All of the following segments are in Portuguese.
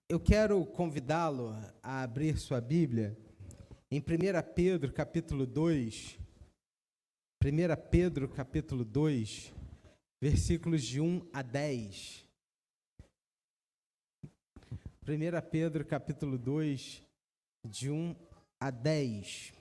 Eu quero convidá-lo a abrir sua Bíblia em 1 Pedro, capítulo 2, 1 Pedro, capítulo 2, versículos de 1 a 10. 1 Pedro, capítulo 2, de 1 a 10.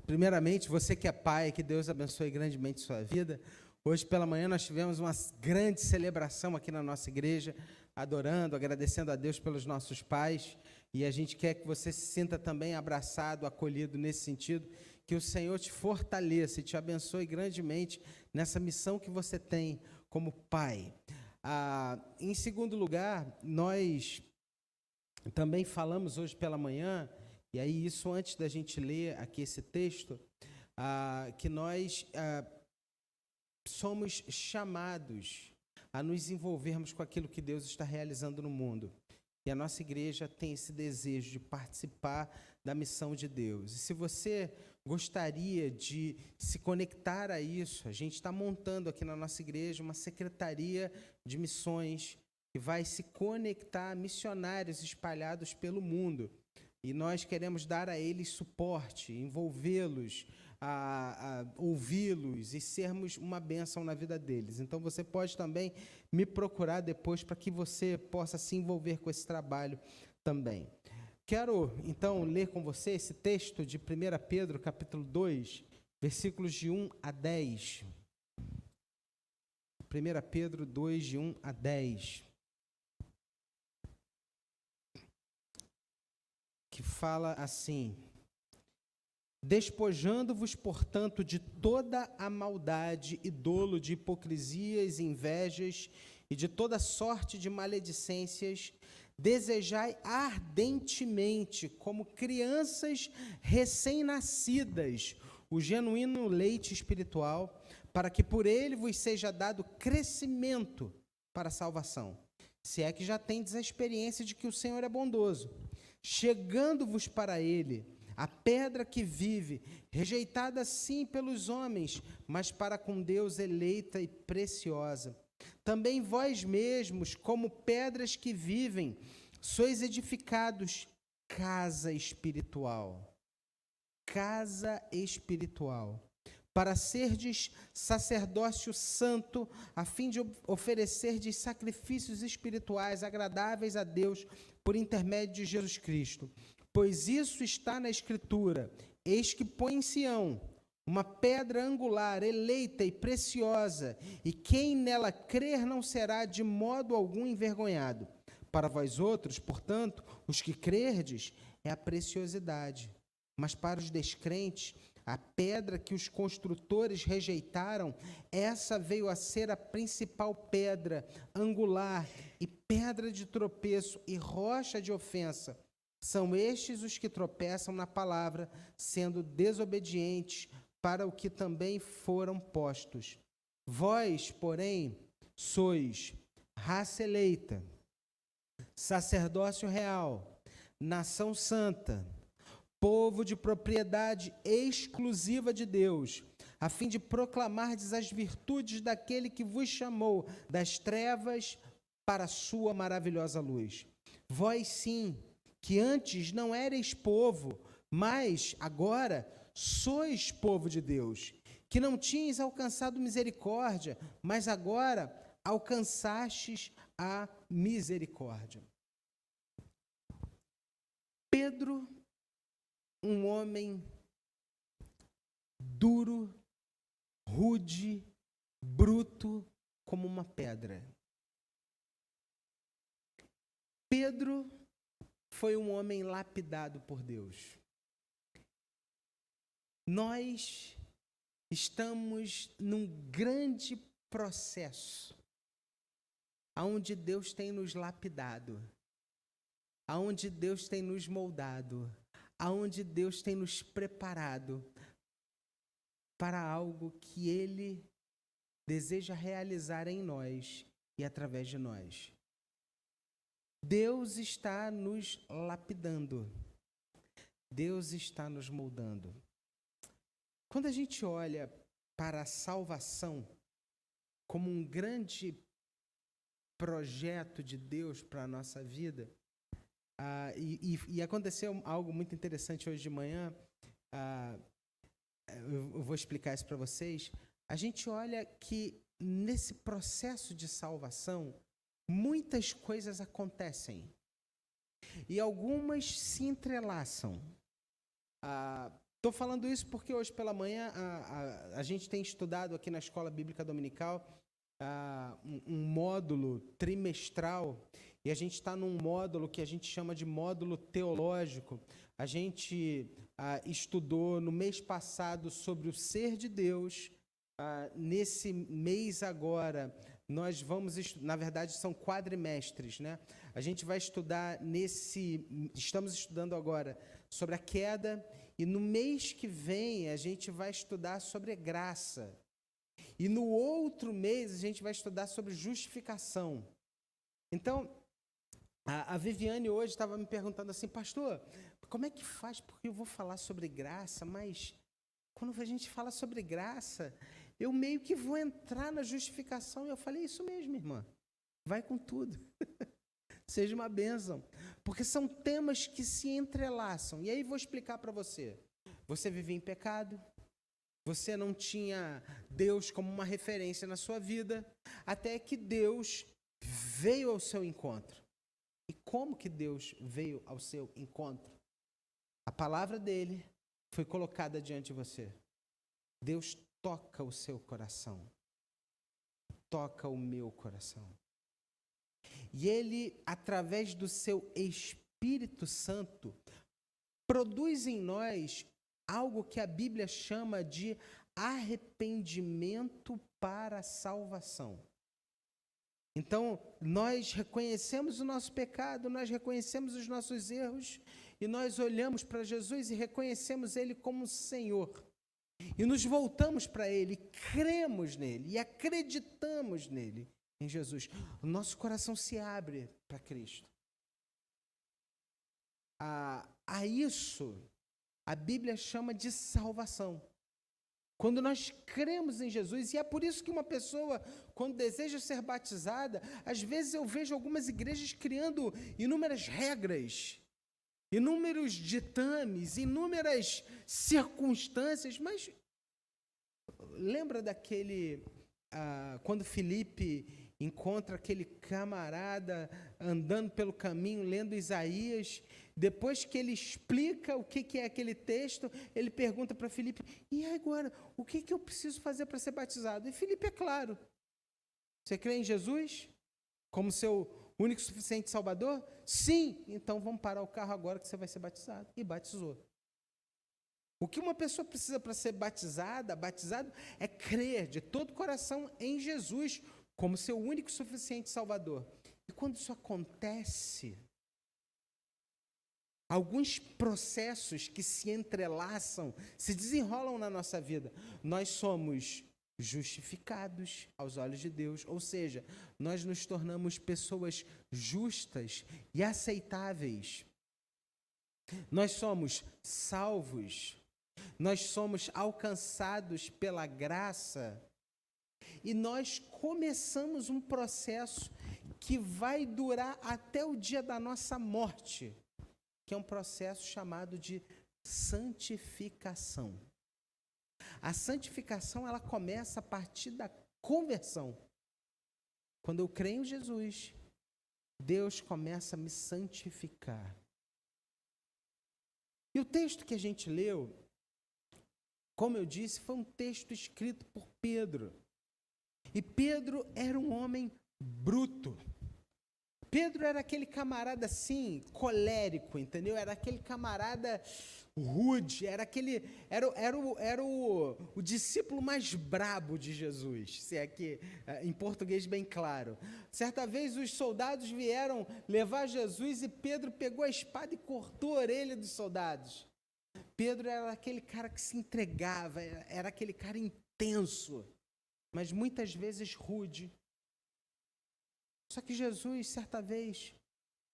Primeiramente, você que é pai, que Deus abençoe grandemente sua vida. Hoje pela manhã nós tivemos uma grande celebração aqui na nossa igreja, adorando, agradecendo a Deus pelos nossos pais, e a gente quer que você se sinta também abraçado, acolhido nesse sentido, que o Senhor te fortaleça e te abençoe grandemente nessa missão que você tem como pai. Em segundo lugar, nós também falamos hoje pela manhã, e aí isso antes da gente ler aqui esse texto, que nós somos chamados a nos envolvermos com aquilo que Deus está realizando no mundo. E a nossa igreja tem esse desejo de participar da missão de Deus. E se você gostaria de se conectar a isso, a gente está montando aqui na nossa igreja uma secretaria de missões que vai se conectar a missionários espalhados pelo mundo. E nós queremos dar a eles suporte, envolvê-los, a ouvi-los e sermos uma bênção na vida deles. Então, você pode também me procurar depois para que você possa se envolver com esse trabalho também. Quero, então, ler com você esse texto de 1 Pedro, capítulo 2, versículos de 1 a 10. 1 Pedro 2, de 1 a 10. Que fala assim: despojando-vos, portanto, de toda a maldade e dolo de hipocrisias, invejas e de toda sorte de maledicências, desejai ardentemente, como crianças recém-nascidas, o genuíno leite espiritual, para que por ele vos seja dado crescimento para a salvação, se é que já tendes a experiência de que o Senhor é bondoso. Chegando-vos para ele, a pedra que vive, rejeitada sim pelos homens, mas para com Deus eleita e preciosa. Também vós mesmos, como pedras que vivem, sois edificados casa espiritual, para serdes sacerdócio santo, a fim de oferecerdes sacrifícios espirituais agradáveis a Deus por intermédio de Jesus Cristo. Pois isso está na Escritura: eis que põe em Sião uma pedra angular, eleita e preciosa, e quem nela crer não será de modo algum envergonhado. Para vós outros, portanto, os que crerdes, é a preciosidade. Mas para os descrentes, a pedra que os construtores rejeitaram, essa veio a ser a principal pedra angular, e pedra de tropeço e rocha de ofensa. São estes os que tropeçam na palavra, sendo desobedientes para o que também foram postos. Vós, porém, sois raça eleita, sacerdócio real, nação santa, povo de propriedade exclusiva de Deus, a fim de proclamardes as virtudes daquele que vos chamou das trevas para a sua maravilhosa luz. Vós sim, que antes não erais povo, mas agora sois povo de Deus, que não tinhas alcançado misericórdia, mas agora alcançastes a misericórdia. Pedro, um homem duro, rude, bruto, como uma pedra. Pedro foi um homem lapidado por Deus. Nós estamos num grande processo, onde Deus tem nos lapidado, onde Deus tem nos moldado, aonde Deus tem nos preparado para algo que Ele deseja realizar em nós e através de nós. Deus está nos lapidando. Deus está nos moldando. Quando a gente olha para a salvação como um grande projeto de Deus para a nossa vida. E aconteceu algo muito interessante hoje de manhã. Eu vou explicar isso para vocês. A gente olha que nesse processo de salvação, muitas coisas acontecem. E algumas se entrelaçam. Estou falando isso porque hoje pela manhã a gente tem estudado aqui na Escola Bíblica Dominical um módulo trimestral, e a gente está num módulo que a gente chama de módulo teológico. A gente estudou no mês passado sobre o ser de Deus. Nesse mês agora, nós vamos na verdade são quadrimestres, né? A gente vai estudar estamos estudando agora sobre a queda, e no mês que vem a gente vai estudar sobre graça. E no outro mês a gente vai estudar sobre justificação. Então, a Viviane hoje estava me perguntando assim: pastor, como é que faz? Porque eu vou falar sobre graça, mas quando a gente fala sobre graça, eu meio que vou entrar na justificação. E eu falei: isso mesmo, irmã, vai com tudo. Seja uma bênção. Porque são temas que se entrelaçam. E aí vou explicar para você. Você vivia em pecado, você não tinha Deus como uma referência na sua vida, até que Deus veio ao seu encontro. E como que Deus veio ao seu encontro? A palavra dele foi colocada diante de você. Deus toca o seu coração. Toca o meu coração. E ele, através do seu Espírito Santo, produz em nós algo que a Bíblia chama de arrependimento para a salvação. Então, nós reconhecemos o nosso pecado, nós reconhecemos os nossos erros, e nós olhamos para Jesus e reconhecemos Ele como Senhor. E nos voltamos para Ele, cremos nele e acreditamos nele, em Jesus. O nosso coração se abre para Cristo. A isso a Bíblia chama de salvação. Quando nós cremos em Jesus, e é por isso que uma pessoa, quando deseja ser batizada, às vezes eu vejo algumas igrejas criando inúmeras regras, inúmeros ditames, inúmeras circunstâncias, mas lembra daquele, quando Filipe encontra aquele camarada andando pelo caminho, lendo Isaías, depois que ele explica o que é aquele texto, ele pergunta para Filipe: e agora, o que eu preciso fazer para ser batizado? E Filipe é claro: você crê em Jesus como seu único e suficiente Salvador? Sim! Então vamos parar o carro agora que você vai ser batizado. E batizou. O que uma pessoa precisa para ser batizado, é crer de todo o coração em Jesus como seu único e suficiente Salvador. E quando isso acontece, alguns processos que se entrelaçam, se desenrolam na nossa vida. Nós somos justificados aos olhos de Deus, ou seja, nós nos tornamos pessoas justas e aceitáveis. Nós somos salvos, nós somos alcançados pela graça, e nós começamos um processo que vai durar até o dia da nossa morte, que é um processo chamado de santificação. A santificação, ela começa a partir da conversão. Quando eu creio em Jesus, Deus começa a me santificar. E o texto que a gente leu, como eu disse, foi um texto escrito por Pedro. E Pedro era um homem bruto. Pedro era aquele camarada assim, colérico, entendeu? Era aquele camarada rude, era o discípulo mais brabo de Jesus, se é que em português bem claro. Certa vez os soldados vieram levar Jesus e Pedro pegou a espada e cortou a orelha dos soldados. Pedro era aquele cara que se entregava, era aquele cara intenso, mas muitas vezes rude. Só que Jesus, certa vez,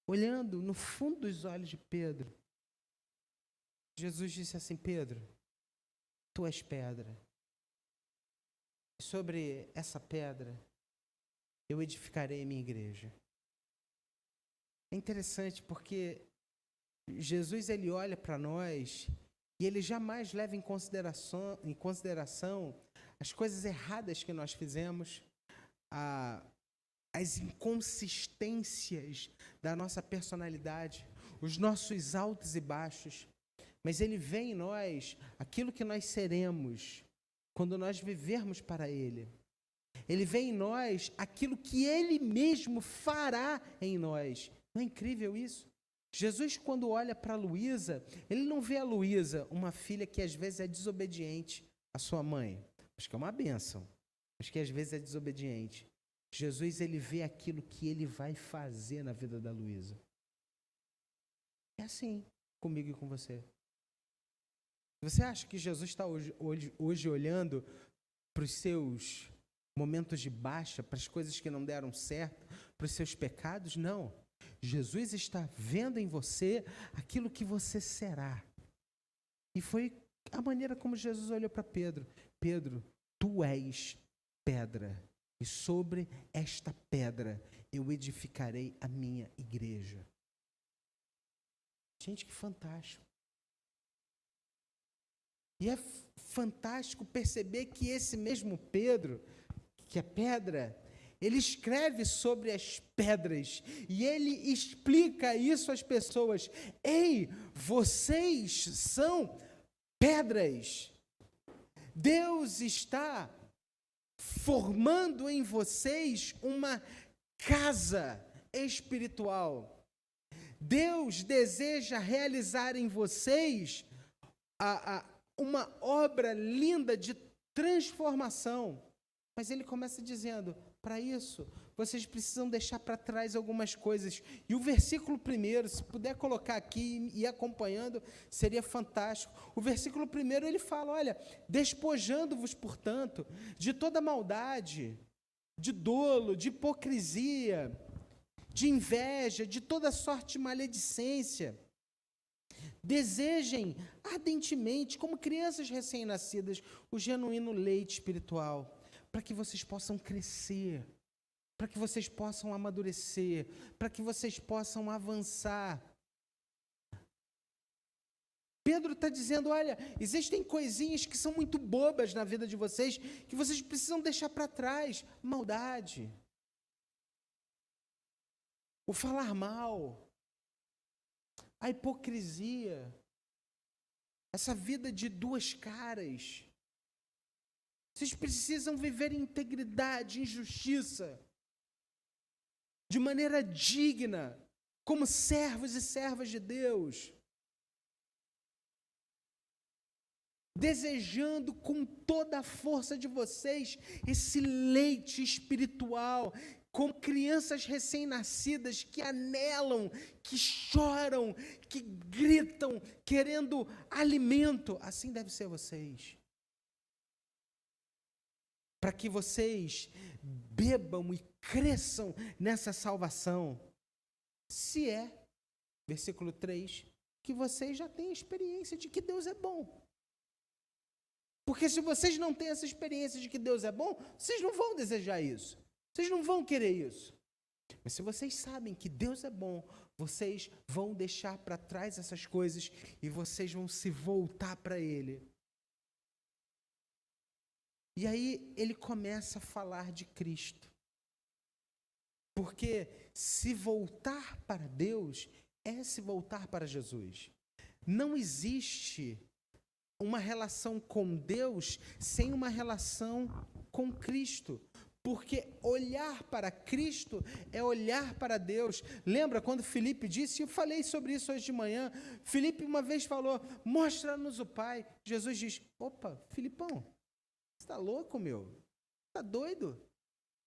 olhando no fundo dos olhos de Pedro, Jesus disse assim: Pedro, tu és pedra. E sobre essa pedra eu edificarei a minha igreja. É interessante porque Jesus, ele olha para nós e ele jamais leva em consideração as coisas erradas que nós fizemos, as inconsistências da nossa personalidade, os nossos altos e baixos, mas ele vê em nós aquilo que nós seremos quando nós vivermos para ele. Ele vê em nós aquilo que ele mesmo fará em nós. Não é incrível isso? Jesus, quando olha para Luísa, ele não vê a Luísa uma filha que às vezes é desobediente à sua mãe. Acho que é uma bênção, mas que às vezes é desobediente. Jesus, ele vê aquilo que ele vai fazer na vida da Luísa. É assim comigo e com você. Você acha que Jesus está hoje olhando para os seus momentos de baixa, para as coisas que não deram certo, para os seus pecados? Não. Jesus está vendo em você aquilo que você será. E foi a maneira como Jesus olhou para Pedro. Pedro, tu és pedra, e sobre esta pedra eu edificarei a minha igreja. Gente, que fantástico. E é fantástico perceber que esse mesmo Pedro, que é pedra, ele escreve sobre as pedras e ele explica isso às pessoas. Ei, vocês são pedras. Deus está formando em vocês uma casa espiritual. Deus deseja realizar em vocês uma obra linda de transformação. Mas ele começa dizendo, para isso, vocês precisam deixar para trás algumas coisas. E o versículo 1, se puder colocar aqui e ir acompanhando, seria fantástico. O versículo 1, ele fala, olha, despojando-vos, portanto, de toda maldade, de dolo, de hipocrisia, de inveja, de toda sorte de maledicência. Desejem ardentemente, como crianças recém-nascidas, o genuíno leite espiritual, para que vocês possam crescer, para que vocês possam amadurecer, para que vocês possam avançar. Pedro está dizendo, olha, existem coisinhas que são muito bobas na vida de vocês, que vocês precisam deixar para trás. Maldade, o falar mal, a hipocrisia, essa vida de duas caras. Vocês precisam viver em integridade, em justiça, de maneira digna, como servos e servas de Deus, desejando com toda a força de vocês esse leite espiritual, como crianças recém-nascidas que anelam, que choram, que gritam, querendo alimento. Assim deve ser vocês. Para que vocês bebam e cresçam nessa salvação. Se é, versículo 3, que vocês já têm experiência de que Deus é bom. Porque se vocês não têm essa experiência de que Deus é bom, vocês não vão desejar isso. Vocês não vão querer isso. Mas se vocês sabem que Deus é bom, vocês vão deixar para trás essas coisas e vocês vão se voltar para Ele. E aí ele começa a falar de Cristo. Porque se voltar para Deus é se voltar para Jesus. Não existe uma relação com Deus sem uma relação com Cristo. Porque olhar para Cristo é olhar para Deus. Lembra quando Filipe disse, eu falei sobre isso hoje de manhã, Filipe uma vez falou, mostra-nos o Pai. Jesus diz, opa, Filipão, você está louco, meu? Está doido?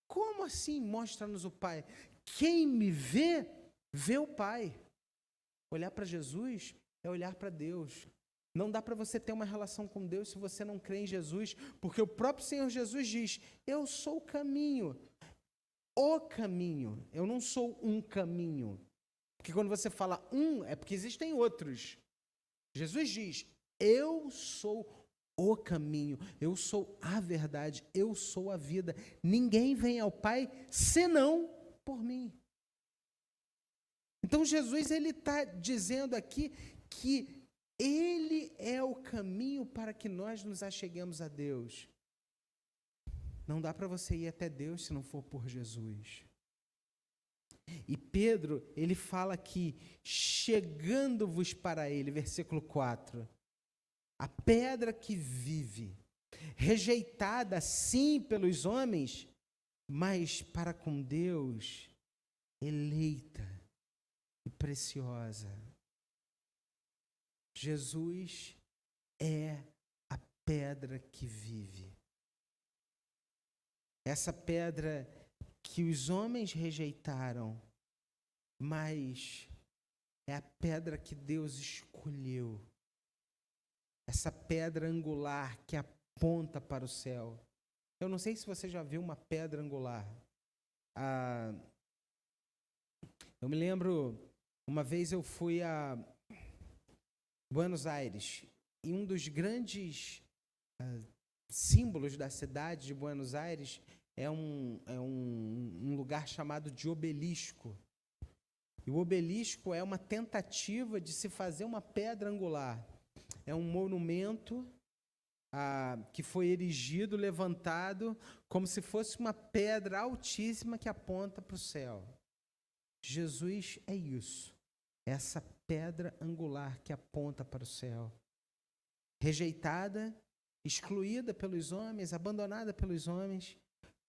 Como assim mostra-nos o Pai? Quem me vê, vê o Pai. Olhar para Jesus é olhar para Deus. Não dá para você ter uma relação com Deus se você não crê em Jesus, porque o próprio Senhor Jesus diz, eu sou o caminho. Eu não sou um caminho. Porque quando você fala é porque existem outros. Jesus diz, eu sou o caminho, eu sou a verdade, eu sou a vida. Ninguém vem ao Pai senão por mim. Então Jesus ele está dizendo aqui que Ele é o caminho para que nós nos acheguemos a Deus. Não dá para você ir até Deus se não for por Jesus. E Pedro, ele fala aqui, chegando-vos para Ele, versículo 4, a pedra que vive, rejeitada sim pelos homens, mas para com Deus, eleita e preciosa. Jesus é a pedra que vive. Essa pedra que os homens rejeitaram, mas é a pedra que Deus escolheu. Essa pedra angular que aponta para o céu. Eu não sei se você já viu uma pedra angular. Eu me lembro, uma vez eu fui a Buenos Aires, e um dos grandes símbolos da cidade de Buenos Aires é um lugar chamado de obelisco. E o obelisco é uma tentativa de se fazer uma pedra angular. É um monumento que foi erigido, levantado, como se fosse uma pedra altíssima que aponta para o céu. Jesus é isso, essa pedra angular que aponta para o céu. Rejeitada, excluída pelos homens, abandonada pelos homens,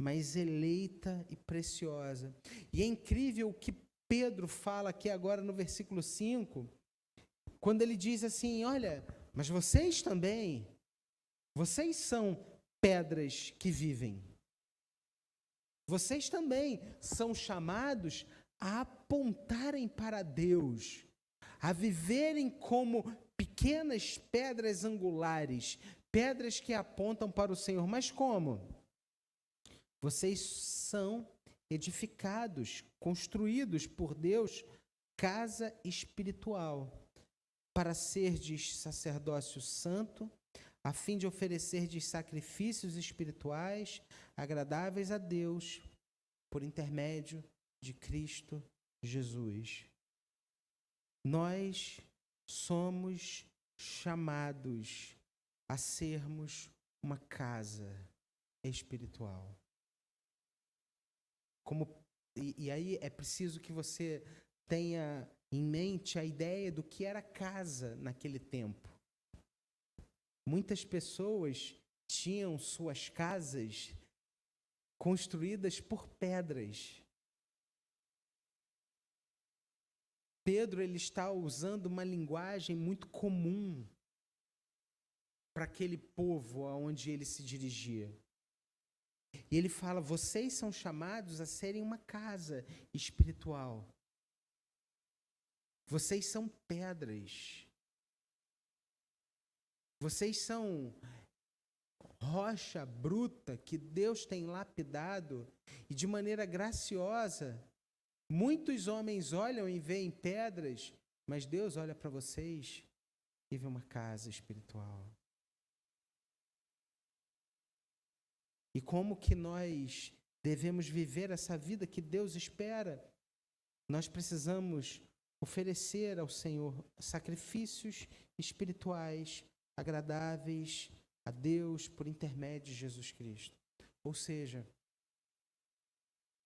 mas eleita e preciosa. E é incrível o que Pedro fala aqui agora no versículo 5, quando ele diz assim, olha, mas vocês também, vocês são pedras que vivem. Vocês também são chamados a apontarem para Deus, a viverem como pequenas pedras angulares, pedras que apontam para o Senhor. Mas como? Vocês são edificados, construídos por Deus, casa espiritual, para serdes sacerdócio santo, a fim de oferecerdes sacrifícios espirituais agradáveis a Deus, por intermédio de Cristo Jesus. Nós somos chamados a sermos uma casa espiritual. E aí é preciso que você tenha em mente a ideia do que era casa naquele tempo. Muitas pessoas tinham suas casas construídas por pedras. Pedro ele está usando uma linguagem muito comum para aquele povo aonde ele se dirigia. E ele fala, vocês são chamados a serem uma casa espiritual. Vocês são pedras. Vocês são rocha bruta que Deus tem lapidado e de maneira graciosa. Muitos homens olham e veem pedras, mas Deus olha para vocês e vê uma casa espiritual. E como que nós devemos viver essa vida que Deus espera? Nós precisamos oferecer ao Senhor sacrifícios espirituais agradáveis a Deus por intermédio de Jesus Cristo. Ou seja,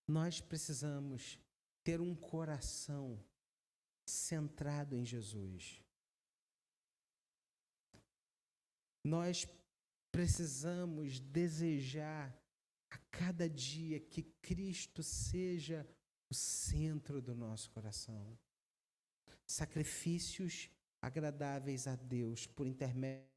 nós precisamos ter um coração centrado em Jesus. Nós precisamos desejar a cada dia que Cristo seja o centro do nosso coração. Sacrifícios agradáveis a Deus por intermédio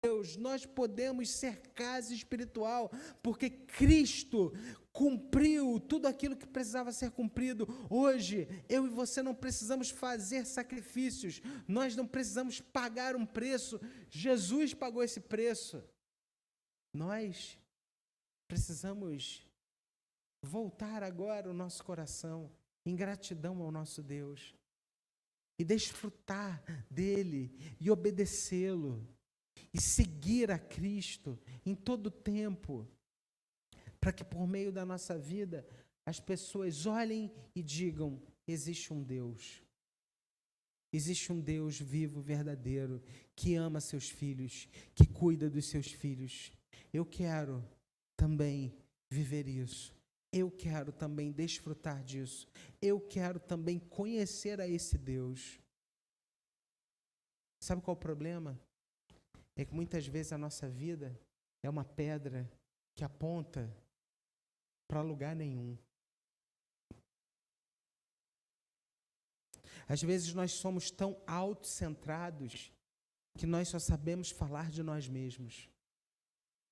Deus, nós podemos ser casa espiritual, porque Cristo cumpriu tudo aquilo que precisava ser cumprido. Hoje, eu e você não precisamos fazer sacrifícios, nós não precisamos pagar um preço, Jesus pagou esse preço. Nós precisamos voltar agora o nosso coração em gratidão ao nosso Deus e desfrutar dele e obedecê-lo e seguir a Cristo em todo o tempo, para que por meio da nossa vida as pessoas olhem e digam: existe um Deus. Existe um Deus vivo, verdadeiro, que ama seus filhos, que cuida dos seus filhos. Eu quero também viver isso. Eu quero também desfrutar disso. Eu quero também conhecer a esse Deus. Sabe qual é o problema? É que muitas vezes a nossa vida é uma pedra que aponta para lugar nenhum. Às vezes nós somos tão autocentrados que nós só sabemos falar de nós mesmos.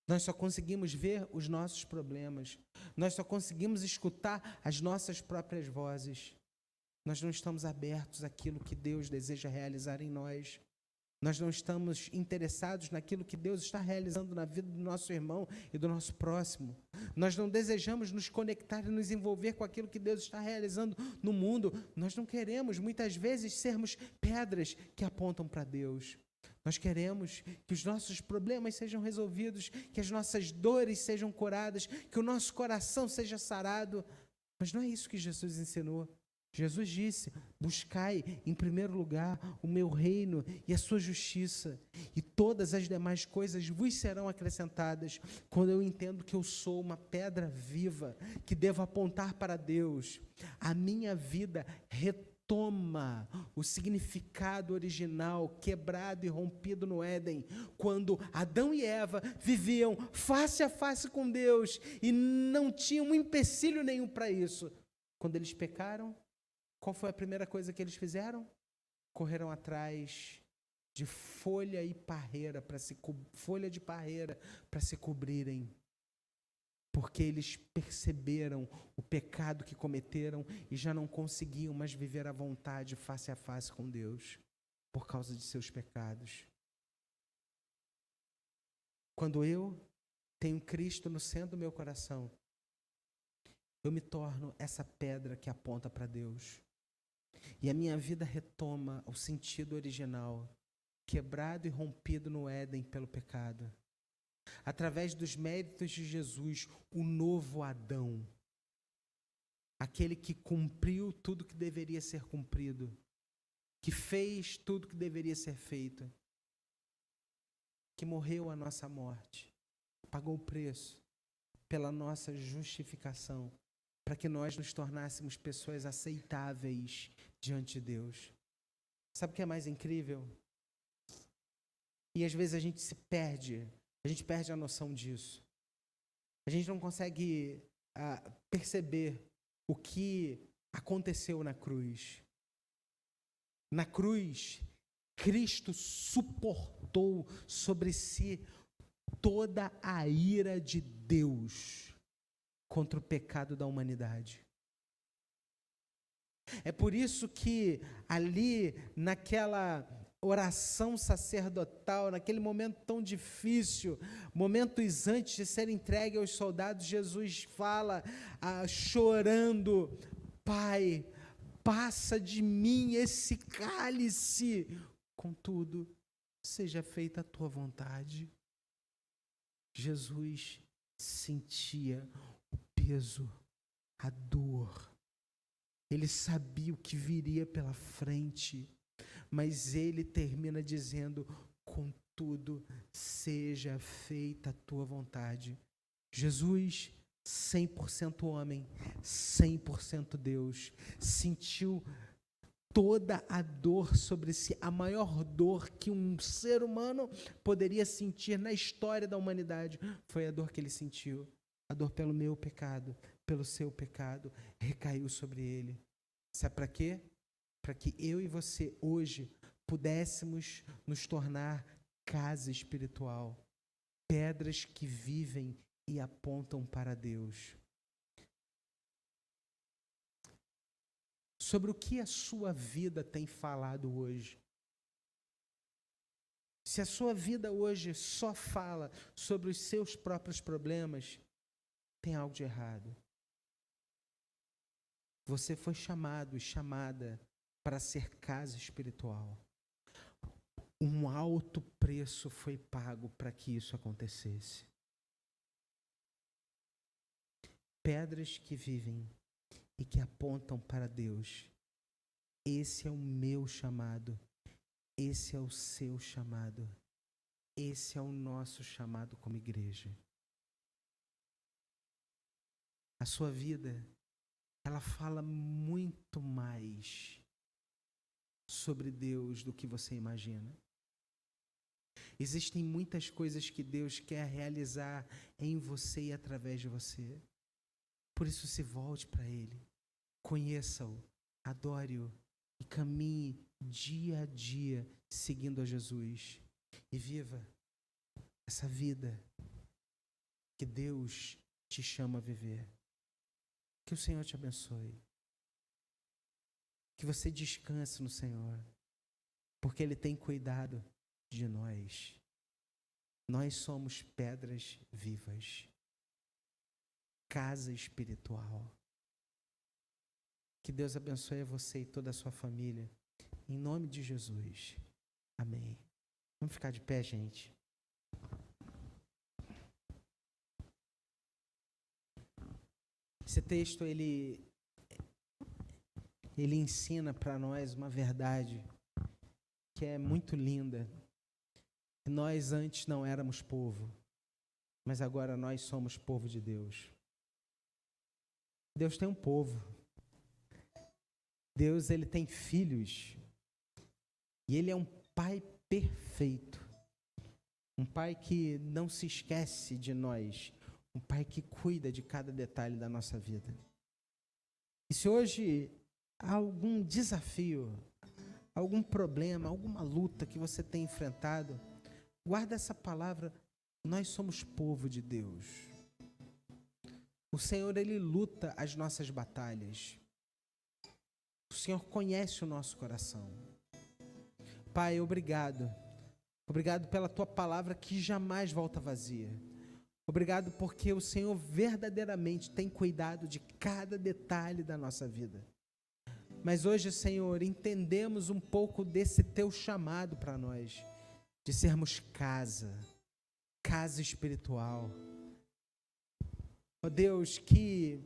Nós só conseguimos ver os nossos problemas. Nós só conseguimos escutar as nossas próprias vozes. Nós não estamos abertos àquilo que Deus deseja realizar em nós. Nós não estamos interessados naquilo que Deus está realizando na vida do nosso irmão e do nosso próximo. Nós não desejamos nos conectar e nos envolver com aquilo que Deus está realizando no mundo. Nós não queremos, muitas vezes, sermos pedras que apontam para Deus. Nós queremos que os nossos problemas sejam resolvidos, que as nossas dores sejam curadas, que o nosso coração seja sarado. Mas não é isso que Jesus ensinou. Jesus disse: buscai em primeiro lugar o meu reino e a sua justiça, e todas as demais coisas vos serão acrescentadas. Quando eu entendo que eu sou uma pedra viva, que devo apontar para Deus, a minha vida retoma o significado original, quebrado e rompido no Éden, quando Adão e Eva viviam face a face com Deus e não tinham um empecilho nenhum para isso. Quando eles pecaram, qual foi a primeira coisa que eles fizeram? Correram atrás de folha de parreira para se cobrirem, porque eles perceberam o pecado que cometeram e já não conseguiam mais viver à vontade face a face com Deus por causa de seus pecados. Quando eu tenho Cristo no centro do meu coração, eu me torno essa pedra que aponta para Deus. E a minha vida retoma o sentido original, quebrado e rompido no Éden pelo pecado. Através dos méritos de Jesus, o novo Adão, aquele que cumpriu tudo que deveria ser cumprido, que fez tudo que deveria ser feito, que morreu a nossa morte, pagou o preço pela nossa justificação, para que nós nos tornássemos pessoas aceitáveis diante de Deus. Sabe o que é mais incrível? E às vezes a gente perde a noção disso. A gente não consegue perceber o que aconteceu na cruz. Na cruz, Cristo suportou sobre si toda a ira de Deus contra o pecado da humanidade. É por isso que ali, naquela oração sacerdotal, naquele momento tão difícil, momentos antes de ser entregue aos soldados, Jesus fala, chorando: Pai, passa de mim esse cálice, contudo, seja feita a tua vontade. Jesus sentia o peso, a dor. Ele sabia o que viria pela frente, mas ele termina dizendo: contudo, seja feita a tua vontade. Jesus, 100% homem, 100% Deus, sentiu toda a dor sobre si, a maior dor que um ser humano poderia sentir na história da humanidade, foi a dor que ele sentiu. A dor pelo meu pecado, pelo seu pecado, recaiu sobre ele. Sabe para quê? Para que eu e você hoje pudéssemos nos tornar casa espiritual, pedras que vivem e apontam para Deus. Sobre o que a sua vida tem falado hoje? Se a sua vida hoje só fala sobre os seus próprios problemas, tem algo de errado. Você foi chamado e chamada para ser casa espiritual. Um alto preço foi pago para que isso acontecesse. Pedras que vivem e que apontam para Deus. Esse é o meu chamado. Esse é o seu chamado. Esse é o nosso chamado como igreja. A sua vida, ela fala muito mais sobre Deus do que você imagina. Existem muitas coisas que Deus quer realizar em você e através de você. Por isso, se volte para Ele, conheça-o, adore-o e caminhe dia a dia seguindo a Jesus. E viva essa vida que Deus te chama a viver. Que o Senhor te abençoe. Que você descanse no Senhor, porque Ele tem cuidado de nós. Nós somos pedras vivas. Casa espiritual. Que Deus abençoe você e toda a sua família. Em nome de Jesus. Amém. Vamos ficar de pé, gente. Esse texto, ele ensina para nós uma verdade que é muito linda. Nós antes não éramos povo, mas agora nós somos povo de Deus. Deus tem um povo. Deus, ele tem filhos. E ele é um pai perfeito. Um pai que não se esquece de nós. Um pai que cuida de cada detalhe da nossa vida. E se hoje há algum desafio, algum problema, alguma luta que você tem enfrentado, guarda essa palavra, nós somos povo de Deus. O Senhor, Ele luta as nossas batalhas. O Senhor conhece o nosso coração. Pai, obrigado. Obrigado pela Tua palavra que jamais volta vazia. Obrigado porque o Senhor verdadeiramente tem cuidado de cada detalhe da nossa vida. Mas hoje, Senhor, entendemos um pouco desse Teu chamado para nós, de sermos casa espiritual. Ó Deus, que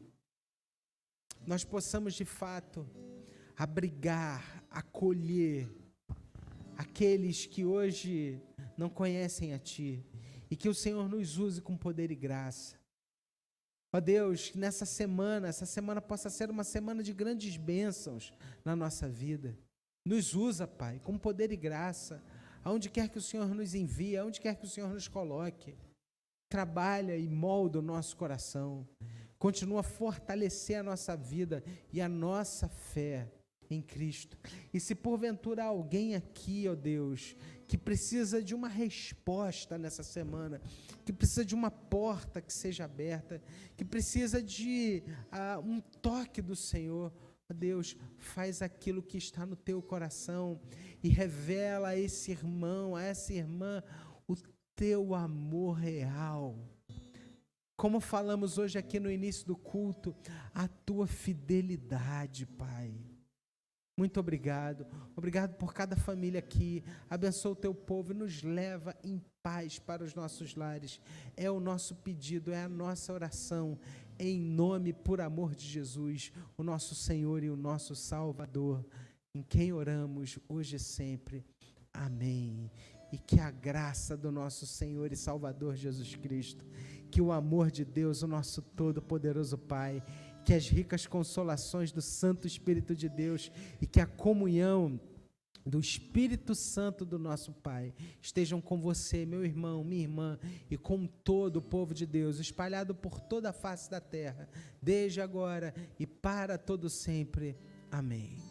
nós possamos de fato abrigar, acolher aqueles que hoje não conhecem a Ti e que o Senhor nos use com poder e graça. Ó Deus, que essa semana possa ser uma semana de grandes bênçãos na nossa vida. Nos usa, Pai, com poder e graça, aonde quer que o Senhor nos envie, aonde quer que o Senhor nos coloque. Trabalha e molda o nosso coração. Continua a fortalecer a nossa vida e a nossa fé em Cristo. E se porventura há alguém aqui, ó Deus, que precisa de uma resposta nessa semana, que precisa de uma porta que seja aberta, que precisa de um toque do Senhor, ó Deus, faz aquilo que está no teu coração e revela a esse irmão, a essa irmã, o teu amor real. Como falamos hoje aqui no início do culto, a tua fidelidade, Pai. Muito obrigado. Obrigado por cada família aqui. Abençoa o teu povo e nos leva em paz para os nossos lares. É o nosso pedido, é a nossa oração. Em nome, por amor de Jesus, o nosso Senhor e o nosso Salvador, em quem oramos hoje e sempre. Amém. E que a graça do nosso Senhor e Salvador Jesus Cristo, que o amor de Deus, o nosso todo-poderoso Pai, que as ricas consolações do Santo Espírito de Deus e que a comunhão do Espírito Santo do nosso Pai estejam com você, meu irmão, minha irmã, e com todo o povo de Deus, espalhado por toda a face da terra, desde agora e para todo sempre. Amém.